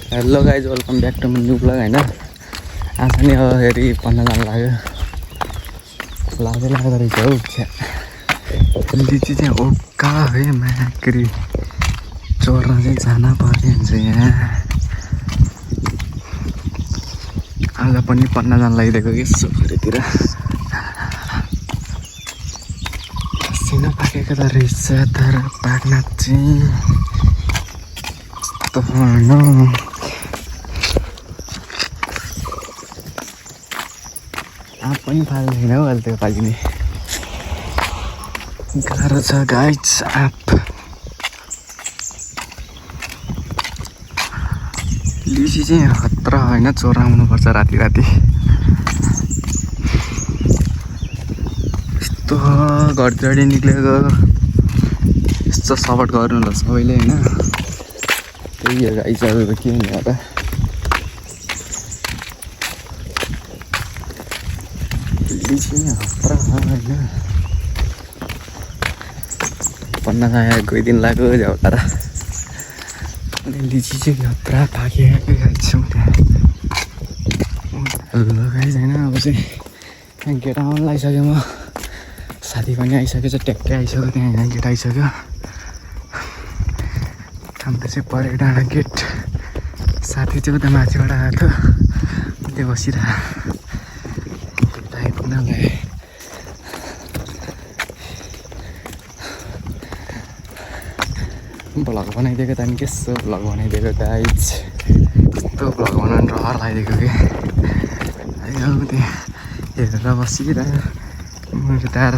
Hello guys welcome back to new blog होइन। आज नि अब फेरि पढ्न जानु लाग्यो। लाग्दो रहेछ हौ छ्या। लिची चाहिँ ओक्का है माक्री चोर्न चाहिँ जान पर्ने हुन्छ यहाँ। आज पनि पढ्न जानु लागिदिएको कि सोफरीतिर सिना पाकेको त रहेछ तर पाक्न चाहिँ यस्तो आँप पनि फाल्दैन हौ अहिले त्यो पालि नै गाह्रो छ गाइज। आँप लिची चाहिँ खतरा होइन, चोराउनुपर्छ राति राति। यस्तो घरजडी निक्लेको यस्तो सपोर्ट गर्नु ल सबैले होइन। त्यही हो गाइज, अब के हुने होला। लिची नै खतरा होइन, पढ्न गयो कोही दिन लाग्यो झ्याउटार। लिची चाहिँ खतरा पाकेको खाइछौँ त्यहाँ। हेलो गाइज होइन, अब चाहिँ गेट आउनु लागिसक्यो म। साथी पनि आइसक्यो चाहिँ ट्याक्कै आइसक्यो, त्यहाँ यहाँ गेट आइसक्यो। हाम्रो चाहिँ परेको डाँडा गेट। साथी चाहिँ उता माथिबाट आएको थियो, त्यो बसिरहेको आइपुग्न गएँ। भ्लग बनाइदिएको त नि केसो भ्लग बनाइदिएको गाइज। यस्तो भ्लग बनाउनु रहर लगाइदिएको कि अब त्यहाँ हेरेर बसिरह्यो मेरो तार।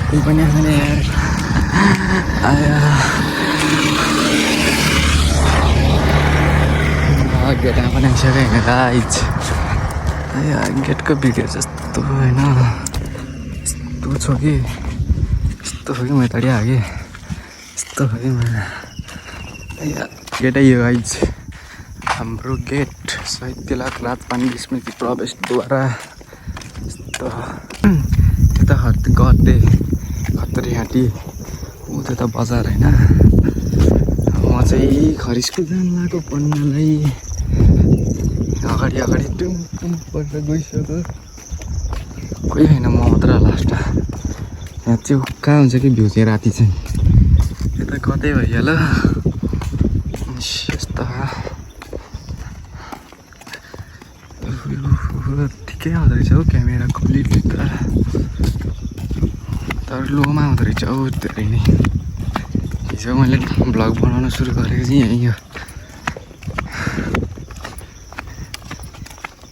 कोही पनि आएन यार। गेटमा पनि आइसक्यो होइन गाइज। गेटको भिडियो जस्तो होइन, यस्तो छ कि यस्तो हो कि म तडिया कि यस्तो हो कि मैले गेटै यो गाइज। हाम्रो गेट शहीद तिलक राजपानी स्मृति प्रवेशद्वारा। यस्तो यता गड्डे खत्रीहाटी ऊ त्यो त बजार होइन। म चाहिँ खरी स्कुल जानु लागेको पढ्नलाई। अगाडि अगाडि टुम परेर गइसक्यो, कोही होइन म मात्र लास्ट। यहाँ चाहिँ कहाँ हुन्छ कि भ्यू चाहिँ राति चाहिँ यता कतै भइहाल्यो यस्तो। ठिकै आउँदो रहेछ हौ क्यामेरा क्वालिटी त, तर लोमा आउँदो रहेछ हौ धेरै नै। हिजो मैले भ्लग बनाउन सुरु गरेको चाहिँ यहीँ हो।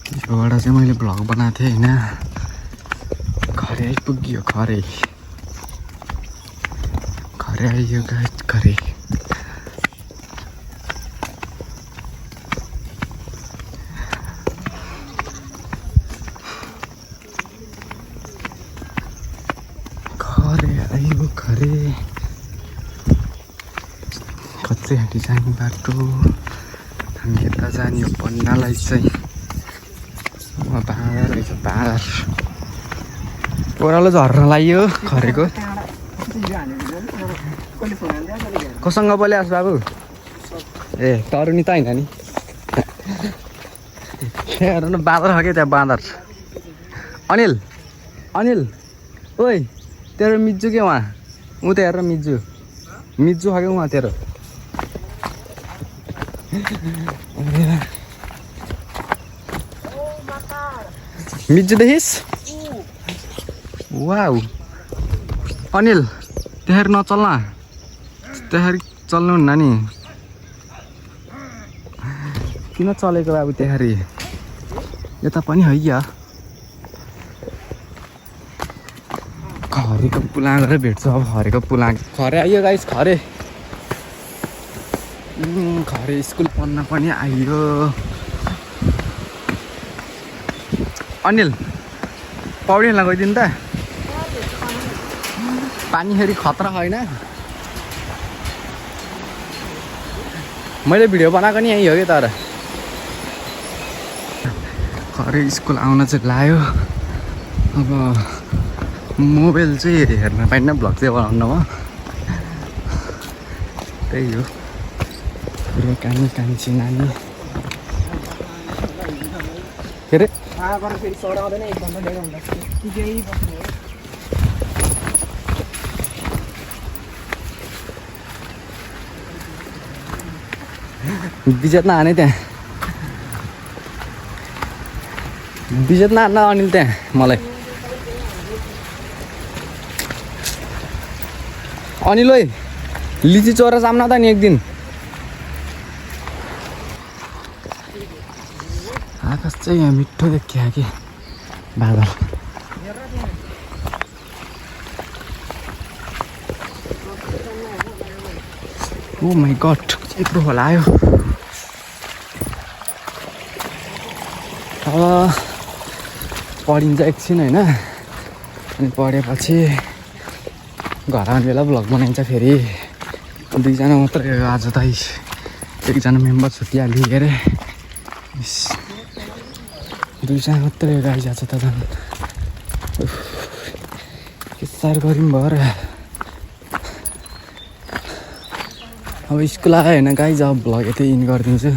हिजोबाट चाहिँ मैले भ्लग बनाएको थिएँ होइन। घरै आइपुग्यो, घरै आइयो गाइज, घरै। घरे खत्रीहाटी जाने बाटो। हामी यता जाने हो पन्नालाई चाहिँ। बाँदर रहेछ बाँदर, ओह्रालो झर्न लाग्यो खरेको। कोसँग बोल्यास् बाबु? ए तरुनी त होइन नि। हेर न बाँदर खायो त्यहाँ बाँदर। अनिल अनिल ओइ तेरो मिज्जू के वहाँ? ऊ त हेर मिज्जू खायो वहाँ तेरो। मिज्जू देखिस्? वाउ अनिल त्यहाँ नचल्न, त्यहाँ चल्नु हुन्न नि। किन चलेको बाबु त्यहाँ? यता पनि है या खरेको पुला गरेर भेट्छ। अब खरेको पुला खरे आइयो गाइस, खरे स्कुल पढ्न पनि आइयो। अनिल पौडी लगाइदिनु त। पानी फेरि खतरा होइन। मैले भिडियो बनाएको नि यहीँ हो कि, तर खरे स्कुल आउन चाहिँ लाग्यो। अब मोबाइल चाहिँ हेर्न पाइन्न, भ्लग चाहिँ बनाउन भयो। त्यही हो, पुरै कान्छी नानी के अरे विजेत नहाने त्यहाँ, विजेत नहान्न अनिल त्यहाँ मलाई। अनिल ओइ लिची चोरा सामना त नि एक दिन। आकाश चाहिँ यहाँ मिठो देखिया कि बादल। ओ माई गड यत्रो होला आयो। अब पढिन्छ एकछिन होइन, अनि पढेपछि घर आउने बेला भ्लग बनाइन्छ फेरि। दुईजना मात्रै हो आज त, एकजना मेम्बर छुट्टिहाल्यो के अरे। दुईजना मात्रै हो गाइज आज त झन् के साह्रो गरौँ भयो र। अब स्कुल आयो होइन गाइज, अब भ्लग यतै इन गरिदिन्छु।